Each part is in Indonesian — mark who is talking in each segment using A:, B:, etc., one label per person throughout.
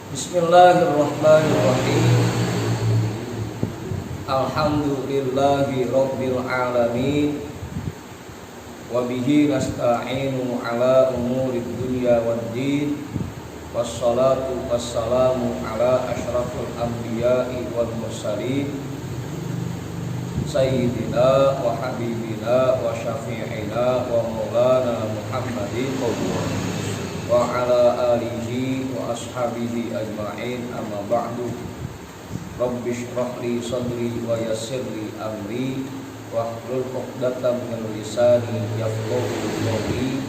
A: Bismillahirrahmanirrahim. Alhamdulillahi rabbil alamin. Wa bihi nasta'inu ala umurid dunya waddin. Wassalatu wassalamu ala asyrafil anbiya'i wal mursalin, Sayyidina wa habibina wa syafi'ina wa maulana Muhammadin wa ala alihi wa ashabihi ajma'in, amma ba'du. Rabbi shrah li sadri wa yassir li amri wa hlul 'uqdatam min lisani yafqahu qawli.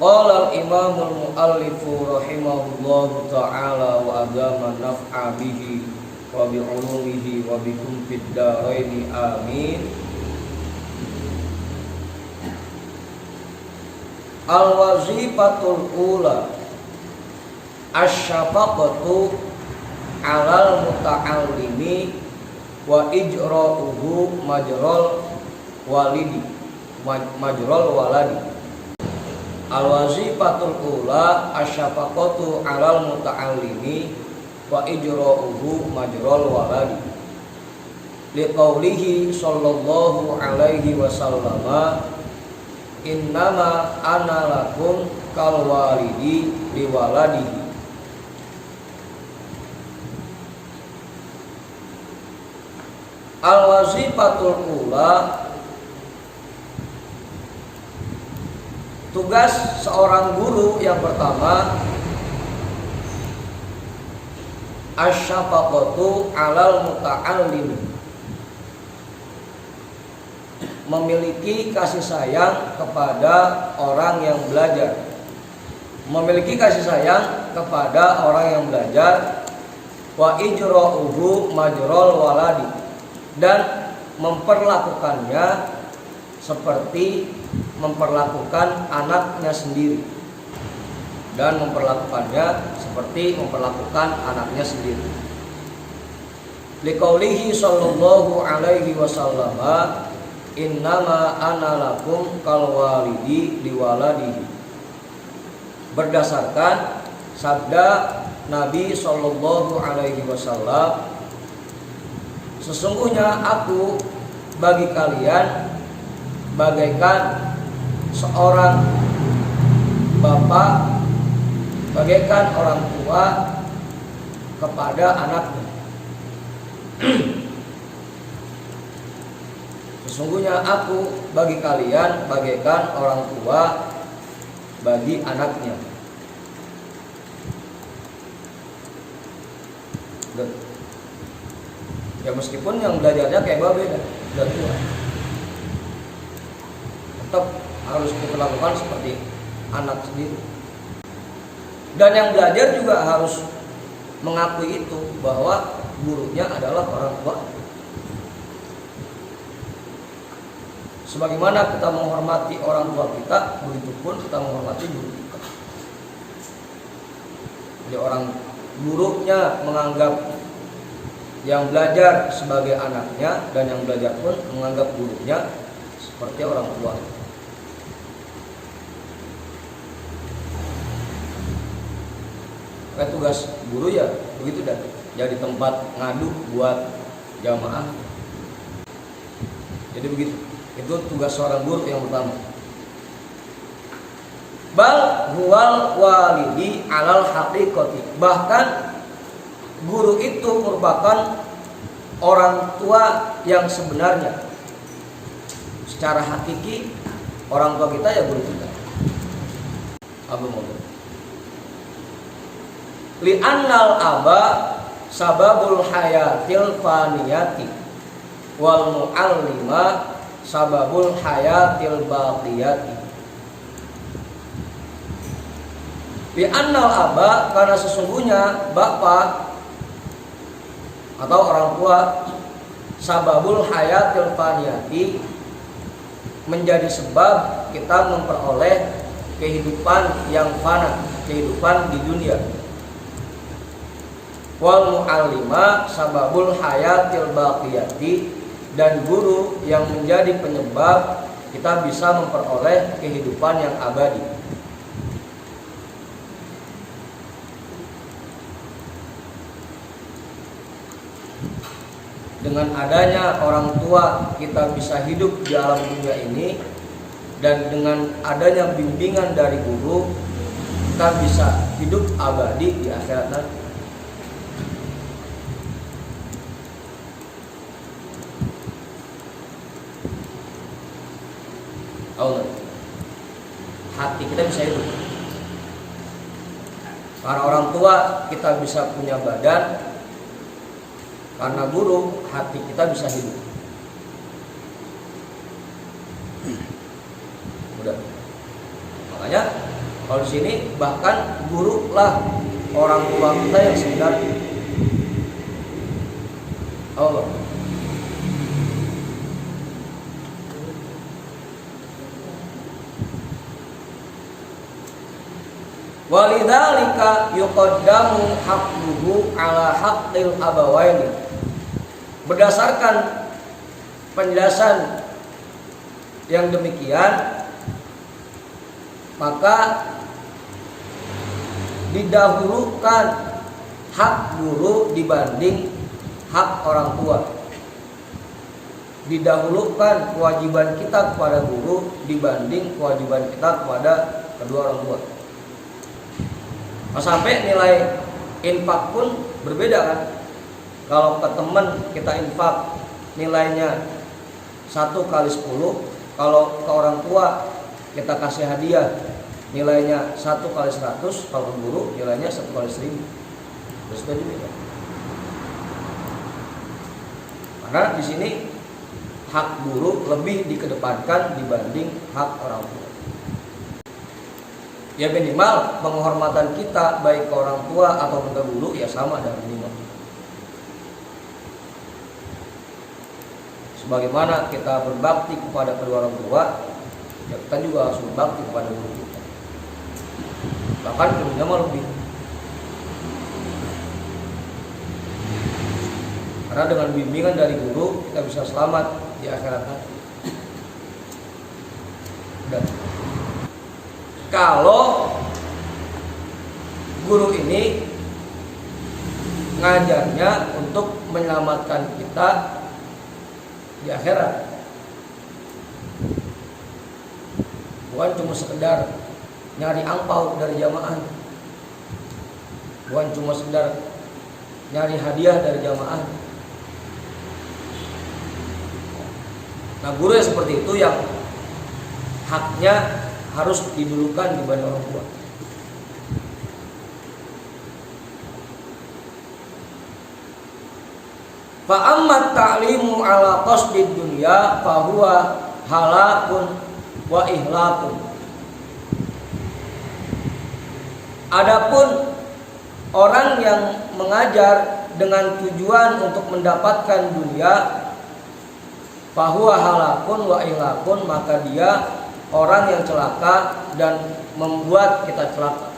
A: Qala al-imam al-muallif rahimahullahu ta'ala wa adama naf'a bihi wa bi 'ulumihi wa bikum fid dharain amin. Al-wazifatul ula asyafaqatu 'alal muta'allimi wa ijra'uhu majral waladi. Al-wazifatul ula asyafaqatu 'alal muta'allimi wa ijra'uhu majral waladi. Liqaulihi sallallahu alaihi wasallama, innama ana lakum kal walidi liwaladihi. Al-wazifatul ula, tugas seorang guru yang pertama, asyafaqatu 'alal muta'allim, memiliki kasih sayang kepada orang yang belajar. Memiliki kasih sayang kepada orang yang belajar. Wa ijra'uhu majral waladi, dan memperlakukannya seperti memperlakukan anaknya sendiri. Dan memperlakukannya seperti memperlakukan anaknya sendiri. Liqaulihi sallallahu alaihi wasallam, innama ana lakum kal walidi liwaladihi. Berdasarkan sabda Nabi sallallahu alaihi wasallam, sesungguhnya aku bagi kalian bagaikan seorang bapak, bagaikan orang tua kepada anaknya. Sesungguhnya aku bagi kalian bagaikan orang tua bagi anaknya. Ya meskipun yang belajarnya kayak beda, udah tua, tetap harus diperlakukan seperti anak sendiri. Dan yang belajar juga harus mengakui itu, bahwa gurunya adalah orang tua. Sebagaimana kita menghormati orang tua kita, begitupun kita menghormati guru kita. Jadi orang gurunya menganggap yang belajar sebagai anaknya, dan yang belajar pun menganggap gurunya seperti orang tua. Kayak tugas guru ya begitu, dan jadi tempat ngadu buat jamaah. Jadi begitu. Itu tugas seorang guru yang pertama. Bal huwal walidi alal haqiqati, bahkan guru itu merupakan orang tua yang sebenarnya. Secara hakiki orang tua kita ya guru kita. Abu Muhammad. Li'annal aba sababul hayatil faniyati wal mu'allima sababul hayatil baqiyati. Li'annal aba, karena sesungguhnya bapak atau orang tua, sababul hayatil faniyati, menjadi sebab kita memperoleh kehidupan yang fana, kehidupan di dunia. Wal mu'allima sababul hayatil baqiyati, dan guru yang menjadi penyebab kita bisa memperoleh kehidupan yang abadi.
B: Dengan adanya orang tua kita bisa hidup di alam dunia ini, dan dengan adanya bimbingan dari guru kita bisa hidup abadi di akhirat nanti. Allah, hati kita bisa hidup. Para orang tua kita bisa punya badan, karena guru hati kita bisa hidup. Udah. Makanya kalau di sini bahkan guru lah orang tua kita yang sebenarnya. Allah. Walidzalika yuqaddamu haqquhu ala haqqil abawaini. Berdasarkan penjelasan yang demikian, maka didahulukan hak guru dibanding hak orang tua. Didahulukan kewajiban kita kepada guru dibanding kewajiban kita kepada kedua orang tua. Sampai nilai infak pun berbeda kan. Kalau ke teman kita infak nilainya 1 kali 10, kalau ke orang tua kita kasih hadiah nilainya 1 kali 100, kalau ke guru nilainya 1 kali 1000. Terus beda. Karena di sini hak guru lebih dikedepankan dibanding hak orang tua. Ya minimal penghormatan kita baik ke orang tua atau ke guru ya sama dan minimal. Sebagaimana kita berbakti kepada kedua orang tua, ya kita juga harus berbakti kepada guru kita. Bahkan minimal lebih. Karena dengan bimbingan dari guru kita bisa selamat di akhirat nanti. Dan kalau guru ini ngajarnya untuk menyelamatkan kita di akhirat, bukan cuma sekedar nyari angpau dari jamaah, bukan cuma sekedar nyari hadiah dari jamaah. Nah, guru yang seperti itu yang haknya harus didulukan dibanding orang tua. Fa amma ta'limu ala qasdid dunya fa huwa halakun wa ihlakun. Adapun orang yang mengajar dengan tujuan untuk mendapatkan dunia, fa huwa halakun wa ihlakun, maka dia orang yang celaka dan membuat kita celaka.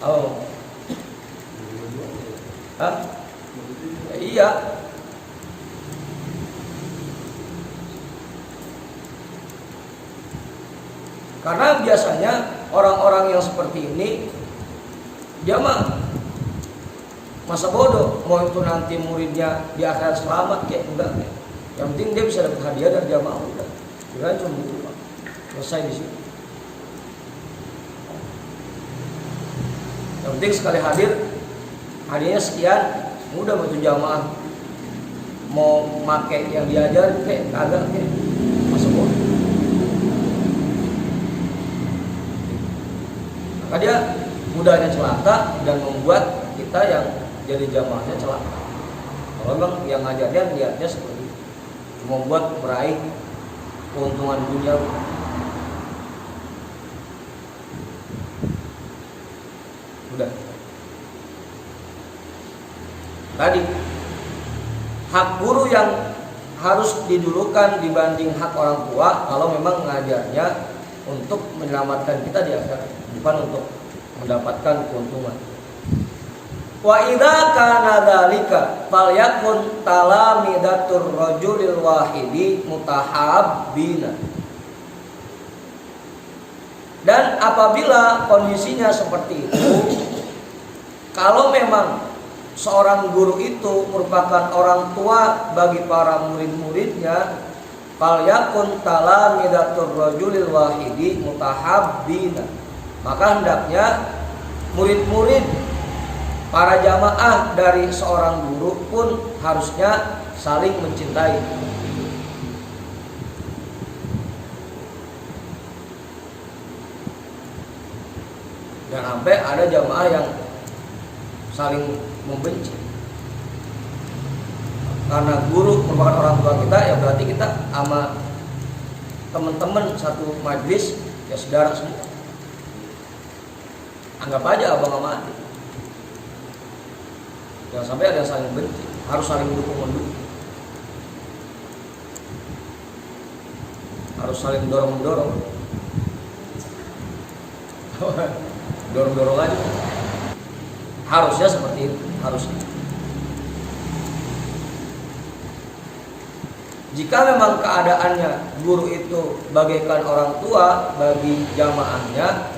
B: Oh. Hah? Ya, iya. Karena biasanya orang-orang yang seperti ini dia masa bodoh, mau itu nanti muridnya di akhirat selamat kayak enggak kayak. Yang penting dia bisa dapat hadiah dari jamaah udah. Kira cuma gitu Pak. Selesai di situ. Yang penting sekali hadir, hadiahnya sekian, udah butuh jamaah. Mau pakai yang diajar kayak kagak kayak masa bodoh. Maka dia mudahnya celaka dan membuat kita yang jadi jamaahnya celaka. Kalau memang yang ngajarnya niatnya seperti itu, membuat meraih keuntungan dunia. Udah. Tadi hak guru yang harus didulukan dibanding hak orang tua kalau memang mengajarnya untuk menyelamatkan kita di akhirat, bukan untuk mendapatkan keuntungan. Wa idza kana dzalika falyakun talamidatur rajulil wahidi mutahabbina. Dan apabila kondisinya seperti itu, kalau memang seorang guru itu merupakan orang tua bagi para murid-muridnya, falyakun talamidatur rajulil wahidi mutahabbina, maka hendaknya murid-murid para jamaah dari seorang guru pun harusnya saling mencintai. Jangan sampai ada jamaah yang saling membenci. Karena guru merupakan orang tua kita, ya berarti kita sama teman-teman satu majlis ya saudara semua. Anggap aja abang sama adik. Jangan sampai ada yang saling benci, harus saling mendukung-mendukung. Harus saling dorong-mendorong. Dorong-dorong aja. Harusnya seperti itu, harusnya. Jika memang keadaannya guru itu bagaikan orang tua bagi jamaahnya,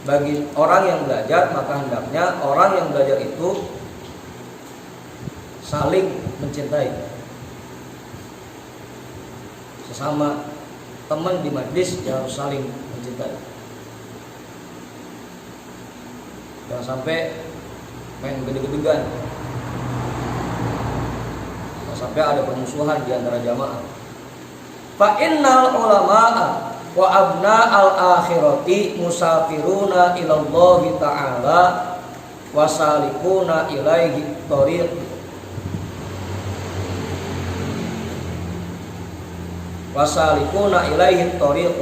B: bagi orang yang belajar, maka hendaknya orang yang belajar itu saling mencintai. Sesama teman di majlis ya harus saling mencintai. Jangan sampai main gede-gedegan. Jangan sampai ada permusuhan di antara jamaah. Fa innal ulama'a wa abna al-akhirati musafiruna ilallahi ta'ala wasalikuna ilaihi thariq. Wasalikuna ilaihi thariq.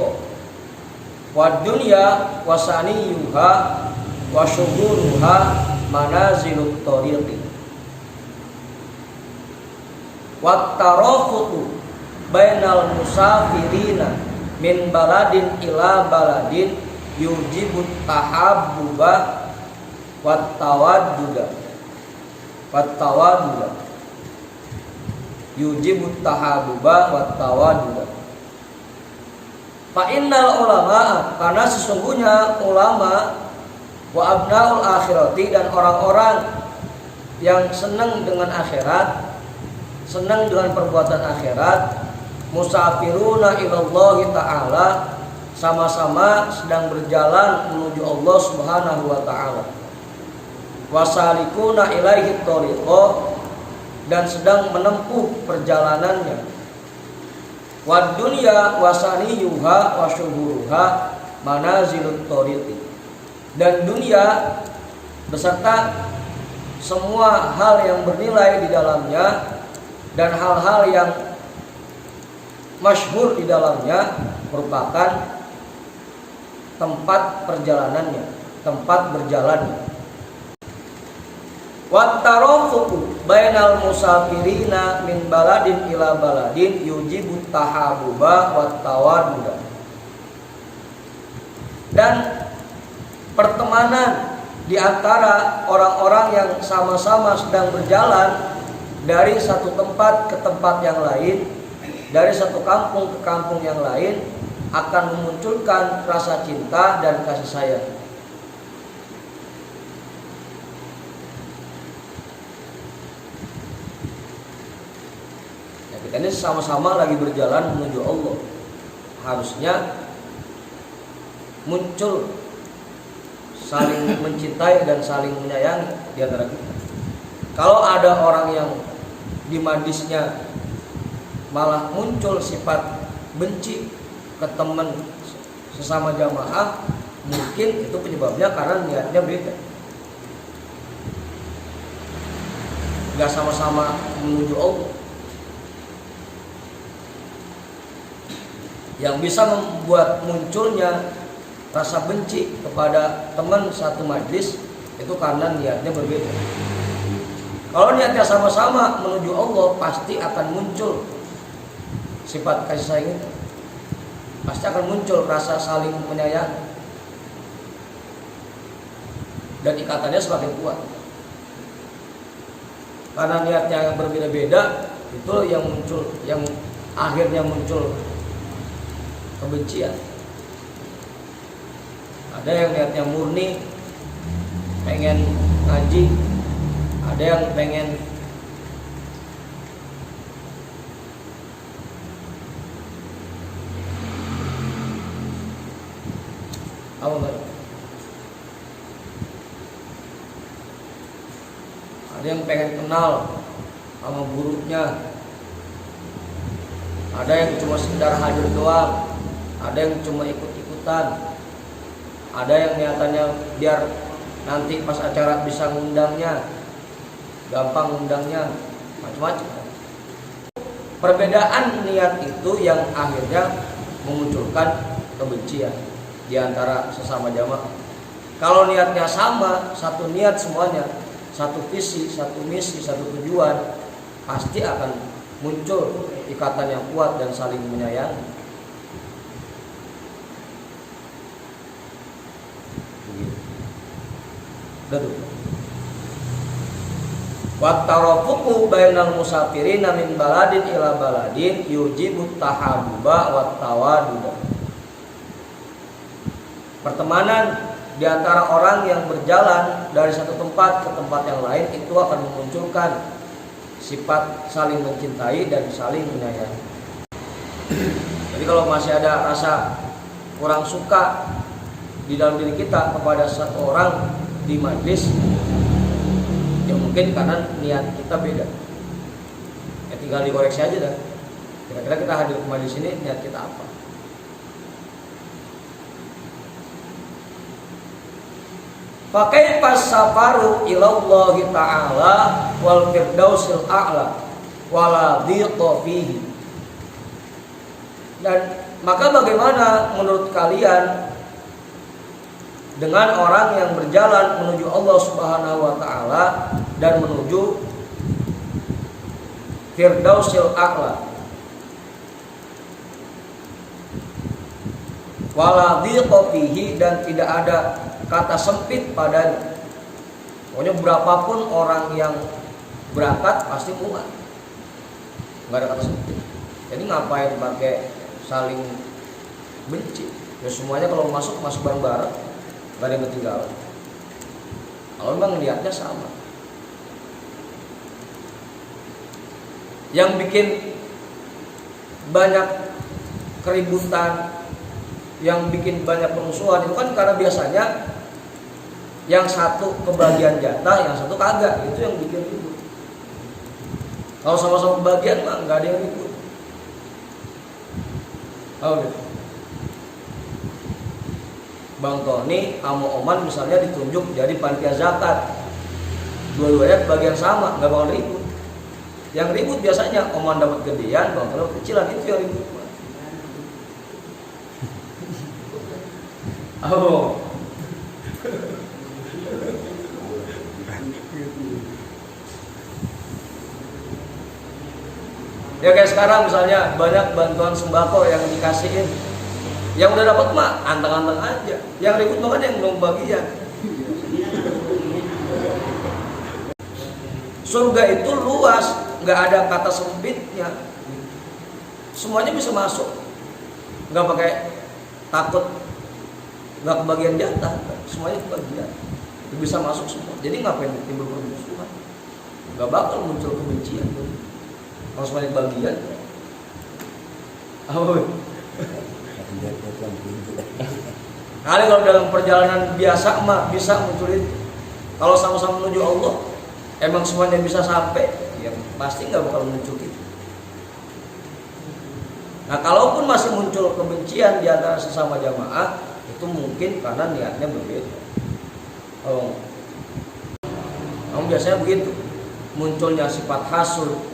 B: Wa dunya wasaniyuha wa syuhuruha manazilut thariqi. Wa tarafutu bainal musafirina min baladin ila baladin yujibut tahabbuba wat tawadduda. Wat tawadduda yujibut tahabbuba wat tawadduda. Fa innal ulama, karena sesungguhnya ulama, wa abnaul akhirati, dan orang-orang yang senang dengan akhirat, senang dengan perbuatan akhirat, musafiruna ilallahi ta'ala, sama-sama sedang berjalan menuju Allah Subhanahu wa ta'ala, wasalikuna ilaihi thariqa, dan sedang menempuh perjalanannya, wad dunya wasaniyuha wa syuhuruha manazilut thariqi, dan dunia beserta semua hal yang bernilai di dalamnya dan hal-hal yang masyhur di dalamnya merupakan tempat perjalanannya, tempat berjalannya. Wat tarafuqu bainal musafirina min baladin ila baladin yujibut tahabuba wat tawadduda. Dan pertemanan di antara orang-orang yang sama-sama sedang berjalan dari satu tempat ke tempat yang lain, dari satu kampung ke kampung yang lain, akan memunculkan rasa cinta dan kasih sayang. Ya, kita ini sama-sama lagi berjalan menuju Allah, harusnya muncul saling mencintai dan saling menyayangi di antara kita. Kalau ada orang yang di majlisnya malah muncul sifat benci ke teman sesama jamaah, mungkin itu penyebabnya karena niatnya beda, nggak sama-sama menuju Allah. Yang bisa membuat munculnya rasa benci kepada teman satu majlis itu karena niatnya berbeda. Kalau niatnya sama-sama menuju Allah, pasti akan muncul sifat kasih sayang itu. Pasti akan muncul rasa saling menyayangi, dan ikatannya semakin kuat. Karena niatnya yang berbeda-beda, itu yang muncul, yang akhirnya muncul kebencian. Ada yang niatnya murni, pengen ngaji, Ada yang pengen apa baru? Ada yang pengen kenal sama gurunya. Ada yang cuma sekedar hadir doang. Ada yang cuma ikut-ikutan. Ada yang niatannya biar nanti pas acara bisa ngundangnya, gampang ngundangnya, macam-macam. Perbedaan niat itu yang akhirnya memunculkan kebencian di antara sesama jamaah. Kalau niatnya sama, satu niat semuanya, satu visi, satu misi, satu tujuan, pasti akan muncul ikatan yang kuat dan saling menyayangi. Begitu. Wa tarafuqu bainal musafirina min baladin ila baladin yujibu tahabbuba wa tawaduda. Pertemanan di antara orang yang berjalan dari satu tempat ke tempat yang lain itu akan memunculkan sifat saling mencintai dan saling menyayangi. Jadi kalau masih ada rasa kurang suka di dalam diri kita kepada satu orang di majlis, ya mungkin karena niat kita beda. Ya tinggal dikoreksi aja dah. Kira-kira kita hadir ke majlis ini niat kita apa? Pakai pas safaru ilallahi ta'ala wal firdausil a'la wala dhiqa fihi. Dan maka bagaimana menurut kalian dengan orang yang berjalan menuju Allah Subhanahu wa taala dan menuju firdausil a'la wala dhiqa fihi, dan tidak ada kata sempit padanya. Pokoknya berapapun orang yang berangkat pasti muat, nggak ada kata sempit. Jadi ngapain pakai saling benci? Ya semuanya kalau masuk bareng-bareng, nggak ada yang ketinggalan. Kalau memang niatnya sama. Yang bikin banyak keributan, yang bikin banyak permusuhan itu kan karena biasanya yang satu kebagian jatah, yang satu kagak. Itu yang bikin ribut. Kalau sama-sama kebagian mah nggak ada yang ribut. Bang Tony sama Oman misalnya ditunjuk jadi panitia zakat, dua-duanya kebagian sama, nggak bakal ribut. Yang ribut biasanya Oman dapat gedean, Bang Tony dapat kecilan, itu yang ribut. Oh. Ya kayak sekarang misalnya banyak bantuan sembako yang dikasihin, yang udah dapat mah anteng-anteng aja, yang ribut banget yang belum bagian. Surga itu luas, nggak ada kata sempitnya, semuanya bisa masuk, nggak pakai takut nggak kebagian jatah, semuanya kebagian, bisa masuk semua. Jadi ngapain timbul permusuhan? Nggak bakal muncul kebencian. Kalau semuanya kebagian, kali kalau dalam perjalanan biasa mah bisa muncul itu. Kalau sama-sama menuju Allah, emang semuanya bisa sampai, ya pasti nggak bakal muncul itu. Nah, kalaupun masih muncul kebencian di antara sesama jamaah, itu mungkin karena niatnya berbeda. Namun biasanya begitu, munculnya sifat hasud,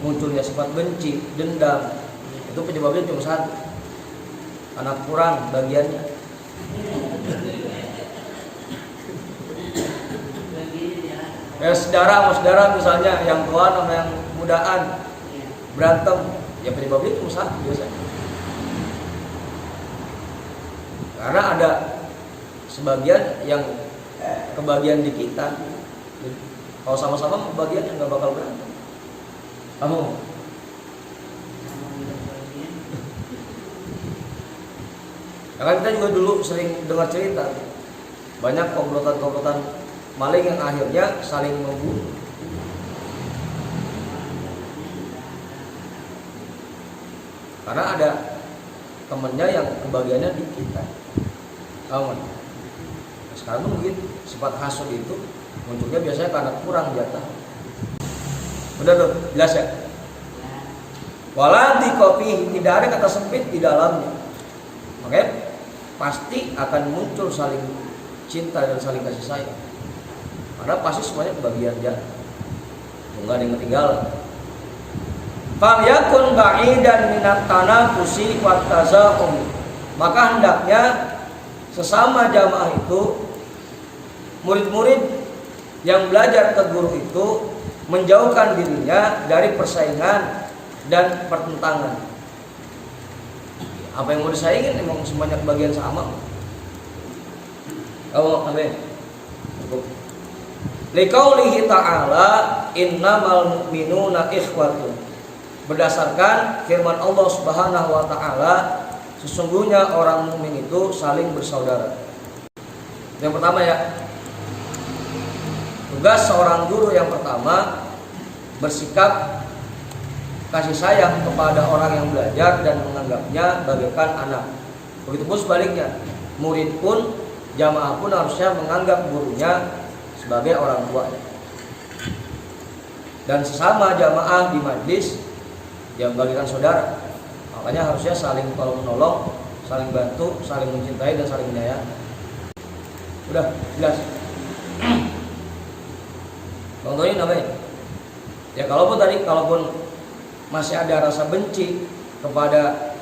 B: munculnya sifat benci, dendam, itu penyebabnya cuma satu, anak kurang bagiannya. Ya saudara sama saudara misalnya, yang tua sama yang mudaan berantem, ya penyebabnya cuma satu biasanya. Karena ada sebagian yang kebagian di kita. Kalau sama-sama kebagian nggak bakal berantem. Kamu? Karena kita juga dulu sering dengar cerita banyak komplotan-komplotan maling yang akhirnya saling membunuh. Karena ada temennya yang kebagiannya dikit kan. Tahu kan? Sekarang tuh mungkin sifat hasud itu munculnya biasanya karena kurang jatah. Udah tuh, jelas ya? Wala di kopi, tidak ada kata sempit di dalamnya. Makanya pasti akan muncul saling cinta dan saling kasih sayang. Karena pasti semuanya kebagian jatah. Enggak ada yang ketinggalan. Falyakun ba'idan minat tanafusi wat tazahum. Maka hendaknya sesama jamaah itu, murid-murid yang belajar ke guru itu menjauhkan dirinya dari persaingan dan pertentangan. Apa yang mau disaingin emang semuanya kebagian sama. Kalau amin. Cukup. Liqaulihi ta'ala innamal mu'minuna ikhwatun. Berdasarkan firman Allah Subhanahu wa taala, sesungguhnya orang mukmin itu saling bersaudara. Yang pertama ya, tugas seorang guru yang pertama bersikap kasih sayang kepada orang yang belajar dan menganggapnya bagaikan anak. Begitupun sebaliknya, murid pun, jamaah pun harusnya menganggap gurunya sebagai orang tuanya. Dan sesama jamaah di majlis yang bagikan saudara. Makanya harusnya saling tolong menolong, saling bantu, saling mencintai dan saling menyayangi. Udah jelas. Contohnya namanya. Ya kalaupun masih ada rasa benci kepada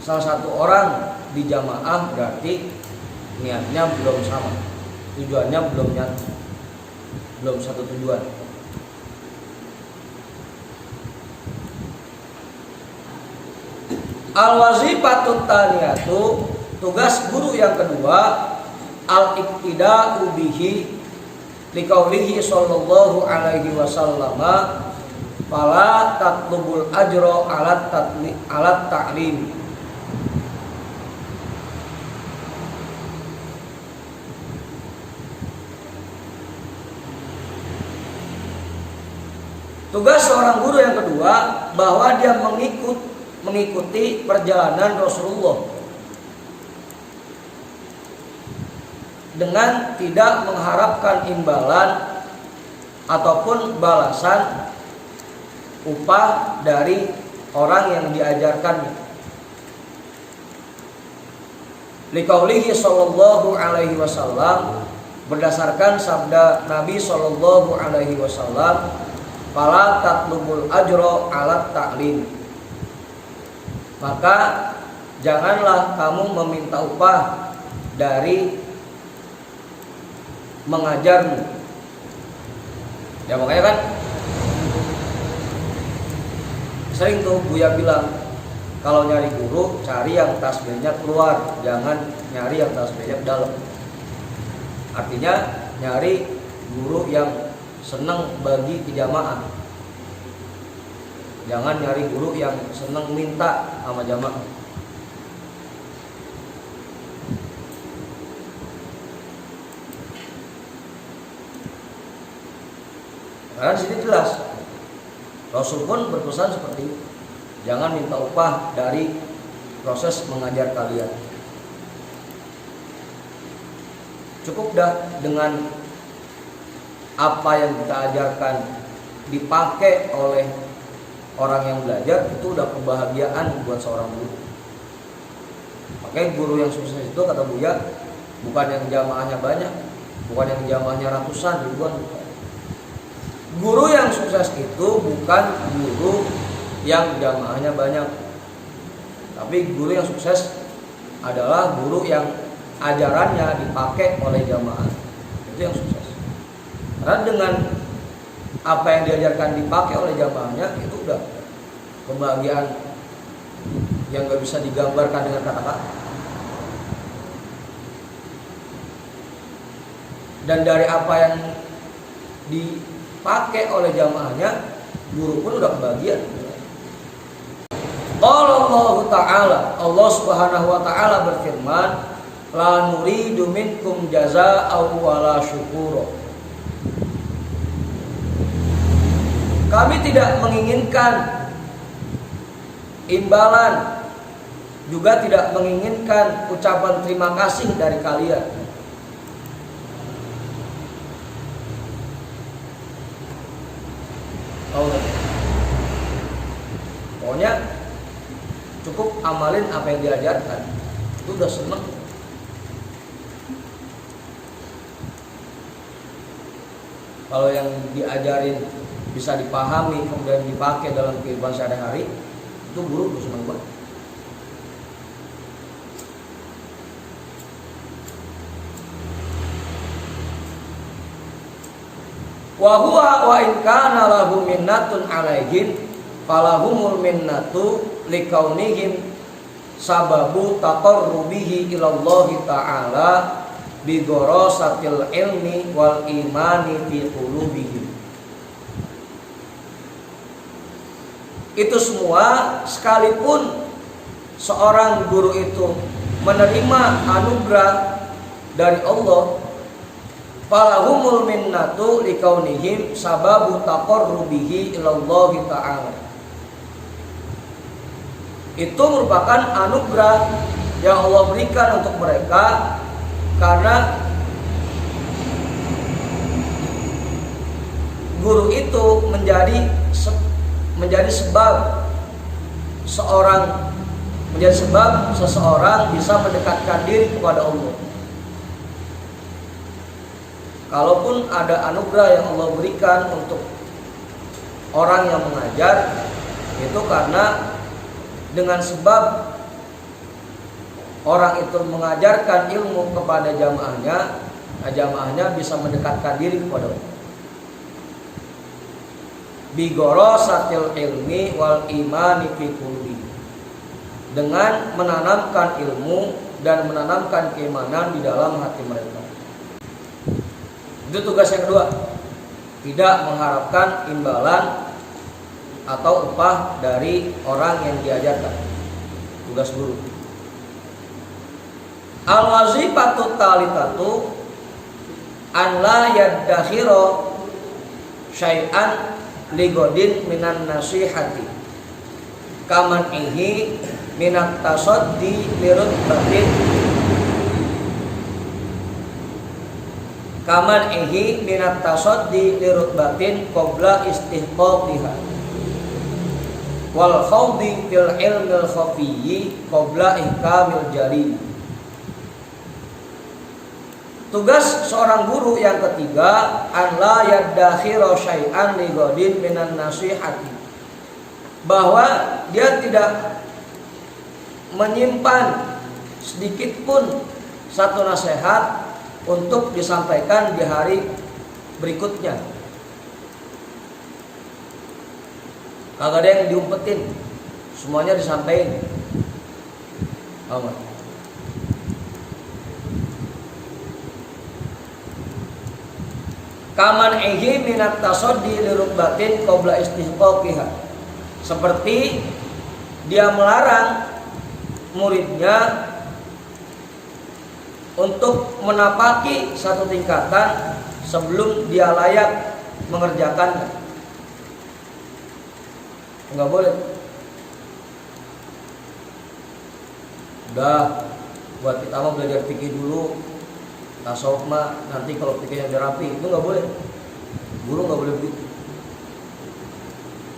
B: salah satu orang di jamaah, berarti niatnya belum sama, tujuannya belum nyata, belum satu tujuan. Al-wazifatut tsaniyatu, tugas guru yang kedua, al-iqtida'u bihi liqaulihi sallallahu alaihi wasallam fala tatlubul ajra alat ta'lim. Tugas seorang guru yang kedua bahwa dia mengikuti perjalanan Rasulullah dengan tidak mengharapkan imbalan ataupun balasan upah dari orang yang diajarkannya. Liqaulihi sallallahu alaihi wasallam, berdasarkan sabda Nabi sallallahu alaihi wasallam, fala tatlubul ajra alat ta'lim. Maka janganlah kamu meminta upah dari mengajarmu. Ya makanya kan sering tuh Buya bilang, kalau nyari guru cari yang tasbihnya keluar, jangan nyari yang tasbihnya ke dalam. Artinya nyari guru yang senang bagi jamaah. Jangan nyari guru yang senang minta sama jamaah. Karena di sini jelas Rasul pun berpesan seperti itu. Jangan minta upah dari proses mengajar kalian. Cukup dah dengan apa yang kita ajarkan dipakai oleh orang yang belajar, itu udah kebahagiaan buat seorang guru. Makanya guru yang sukses itu kata Buya, bukan yang jamaahnya banyak, bukan yang jamaahnya ratusan, ribuan, bukan. Guru yang sukses itu bukan guru yang jamaahnya banyak, tapi guru yang sukses adalah guru yang ajarannya dipakai oleh jamaah. Itu yang sukses. Karena dengan apa yang diajarkan dipakai oleh jamaahnya, itu udah kebahagiaan yang gak bisa digambarkan dengan kata-kata. Dan dari apa yang dipakai oleh jamaahnya, guru pun udah kebahagiaan. Qala Allah Ta'ala, Allah Subhanahu wa Ta'ala berfirman, la nuridu minkum jazaa'an wala syukura. Kami tidak menginginkan imbalan, juga tidak menginginkan ucapan terima kasih dari kalian. Pokoknya cukup amalin apa yang diajarkan, itu udah seneng. Kalau yang diajarin bisa dipahami kemudian dipakai dalam kehidupan sehari-hari, itu guru seneng banget. Wa huwa wa in kana lahu minnatun alaihim falahumul minnatu likaunihim sababu taqarrubihi ilallahi ta'ala bi gharasatil ilmi wal imani fi qulubihim. Itu semua sekalipun seorang guru itu menerima anugerah dari Allah, falahumul minnatu likaunihim sababu taqarrubihi ilallahi ta'ala. Itu merupakan anugerah yang Allah berikan untuk mereka karena guru itu menjadi sebab seseorang bisa mendekatkan diri kepada Allah. Kalaupun ada anugerah yang Allah berikan untuk orang yang mengajar, itu karena dengan sebab orang itu mengajarkan ilmu kepada jamaahnya bisa mendekatkan diri kepada Allah. Bi gharasatil ilmi wal imani fi qulubi, dengan menanamkan ilmu dan menanamkan keimanan di dalam hati mereka. Itu tugas yang kedua, tidak mengharapkan imbalan atau upah dari orang yang diajarkan. Tugas guru. Al-wazifatu talitatu an la yaddakhira syai'an ligodin minan nasihati kaman ihi minat tasaddi lirutbatin qabla istihqaqiha wal khawdi fil ilmil khafiyyi qabla ihkamil jali. Tugas seorang guru yang ketiga, an la yaddakhira syai'an li ghadin minan nasihati, bahwa dia tidak menyimpan sedikit pun satu nasihat untuk disampaikan di hari berikutnya. Kagak ada yang diumpetin, semuanya disampaikan. Aman. Kaman ihi minat tasaddi lirubbatin qabla istihqaqiha, seperti dia melarang muridnya untuk menapaki satu tingkatan sebelum dia layak mengerjakannya. Enggak boleh. Udah, buat kita mau belajar fikih dulu, tasawuf mah nanti kalau fikihnya udah rapi, itu nggak boleh. Guru nggak boleh begitu.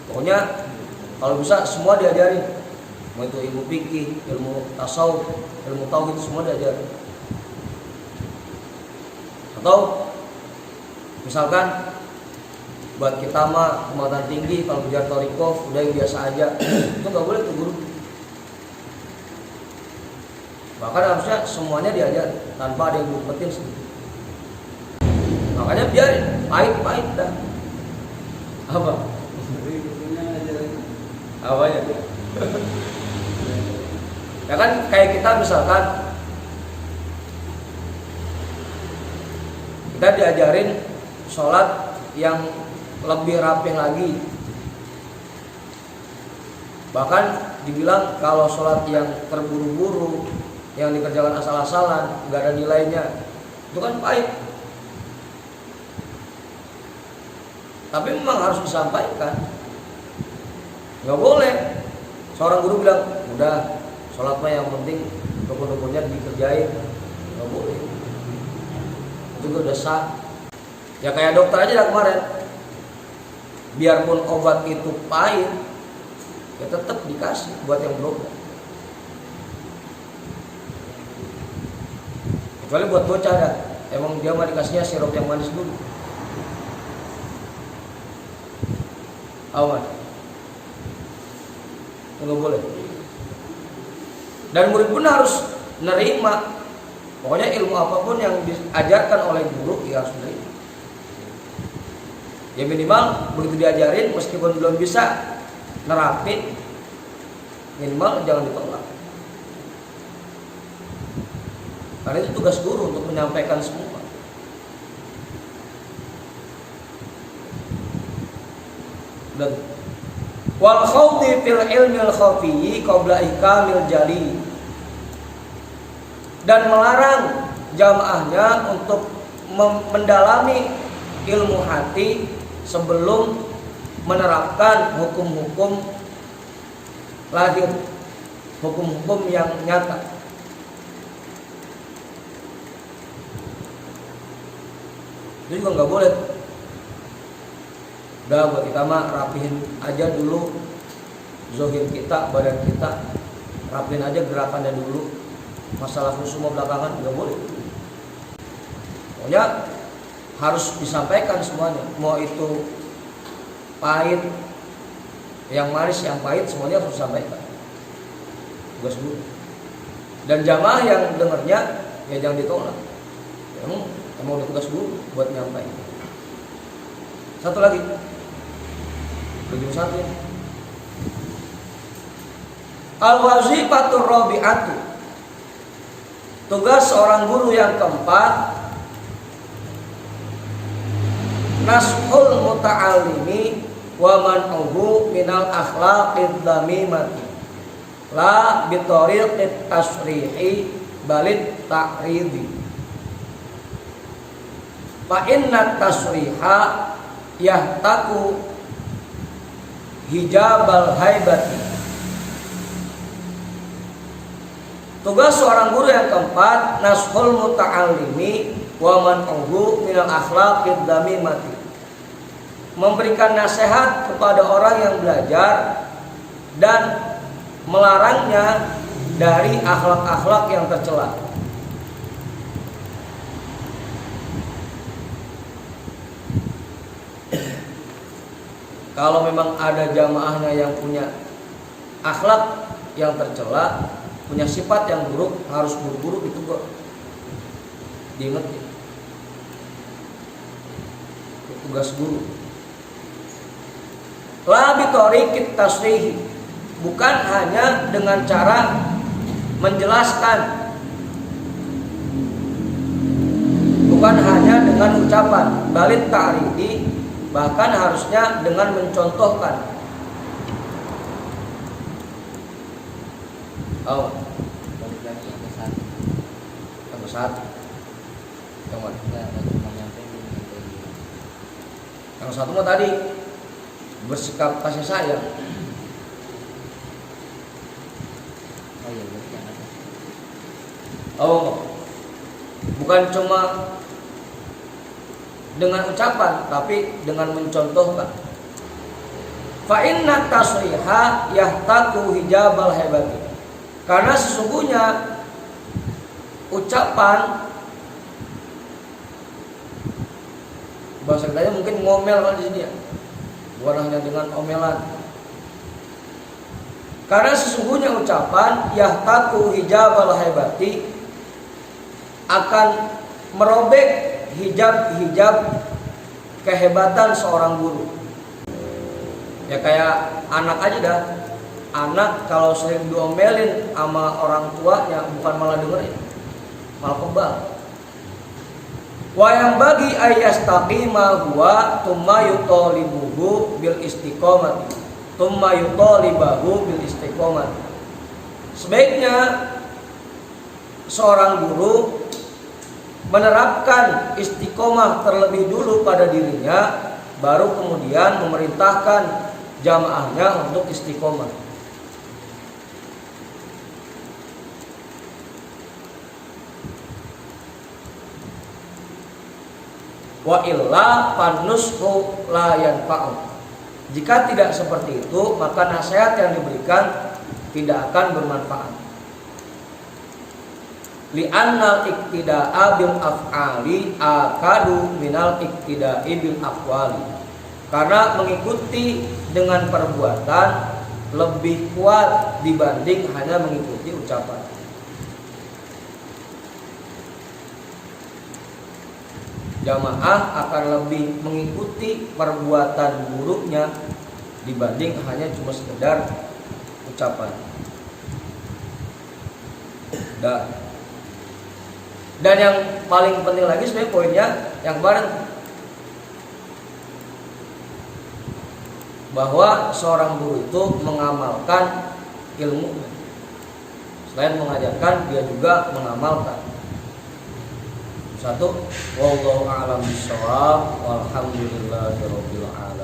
B: Pokoknya kalau bisa semua diajarin, mau itu ilmu fikih, ilmu tasawuf, ilmu tauhid, semua diajarin. Atau misalkan buat kita mah kematan tinggi, kalau belajar thariqah udah yang biasa aja, itu nggak boleh tuh guru. Bahkan harusnya semuanya diajar tanpa ada yang diumpetin sedikit. Makanya biarin, pahit dah. Apa? Apanya? Ya kan kayak kita misalkan kita diajarin sholat yang lebih rapih lagi. Bahkan dibilang kalau sholat yang terburu-buru, yang dikerjakan asal-asalan, nggak ada nilainya, itu kan pahit. Tapi memang harus disampaikan. Nggak boleh seorang guru bilang, udah sholat mah yang penting rukun-rukunnya dikerjain. Nggak boleh. Itu udah sah. Ya kayak dokter aja dah kemarin. Biarpun obat itu pahit, ya tetap dikasih buat yang berobat. Kecuali buat bocah dah, emang dia mah dikasihnya sirup yang manis dulu. Awan, nggak boleh. Dan murid pun harus nerima. Pokoknya ilmu apapun yang diajarkan oleh guru, ya harus nerima. Ya minimal begitu diajarin, meskipun belum bisa nerapin, minimal jangan ditolak. Karena itu tugas guru untuk menyampaikan semua. Dan wal khawdi fil ilmil khafiyyi qabla ikamil jali, dan melarang jamaahnya untuk mendalami ilmu hati sebelum menerapkan hukum-hukum lahir, hukum-hukum yang nyata. Itu juga nggak boleh. Udah buat kita mah rapihin aja dulu zohir kita, badan kita, rapihin aja gerakannya dulu. Masalah semua belakangan nggak boleh. Pokoknya harus disampaikan semuanya. Mau itu pahit, yang manis, yang pahit, semuanya harus disampaikan. Tugas guru. Dan jamaah yang dengarnya ya jangan ditolak. Emang udah tugas guru buat nyampaikan. Satu lagi. Ujung satu ya. Al-wazifatur rabi'atu, tugas seorang guru yang keempat, nashul muta'allimi wa man'uhu minal akhlaqid dhamimati la bitariqit tasrihi balid ta'ridi. Fa inna tasriha yahtaku hijabal haibati. Tugas seorang guru yang keempat, nashul muta'allimi wa man'uhu minal akhlaqid dhamimati, memberikan nasihat kepada orang yang belajar dan melarangnya dari akhlak-akhlak yang tercela. Kalau memang ada jamaahnya yang punya akhlak yang tercela, punya sifat yang buruk, harus buru-buru ditegur, diingetin. Itu tugas guru. La bitariqit tasrihi, bukan hanya dengan cara menjelaskan, bukan hanya dengan ucapan, balit ta'ridi, bahkan harusnya dengan mencontohkan. Oh,
C: balik lagi yang ke satu.
B: yang satu, yang mana?
C: Enggak, cuma nyampe.
B: Yang satu mah tadi bersikap kasih sayang.
C: Oh iya, berarti yang ada.
B: Oh, bukan cuma dengan ucapan, tapi dengan mencontohkan. Fa inna tasriha yahtaku hijabal haibati, karena sesungguhnya ucapan, bahasa kitanya mungkin ngomel kalau di sini ya, bukan hanya dengan omelan. Karena sesungguhnya ucapan yahtaku hijabal haibati akan merobek hijab kehebatan seorang guru. Ya kayak anak aja dah. Anak kalau sering diomelin sama orang tuanya, bukan malah dengerin, malah kebal. Wa yang bagi ayastaqima huwa tumma yutalibuhu bil istiqomati, tumma yutalibahu bil istiqomati. Sebaiknya seorang guru menerapkan istiqomah terlebih dulu pada dirinya, baru kemudian memerintahkan jamaahnya untuk istiqomah. Wa illa fanushu la yanfa'u. Jika tidak seperti itu, maka nasihat yang diberikan tidak akan bermanfaat. Li'annal iktida'a bil af'ali akadu minal iktida'i bil aqwali. Karena mengikuti dengan perbuatan lebih kuat dibanding hanya mengikuti ucapan. Jamaah akan lebih mengikuti perbuatan gurunya dibanding hanya cuma sekedar ucapan. Dan yang paling penting lagi sebenarnya poinnya yang kemarin, bahwa seorang guru itu mengamalkan ilmu. Selain mengajarkan, dia juga mengamalkan. Satu, wallahu a'lam bishawab, walhamdulillahirabbil alamin.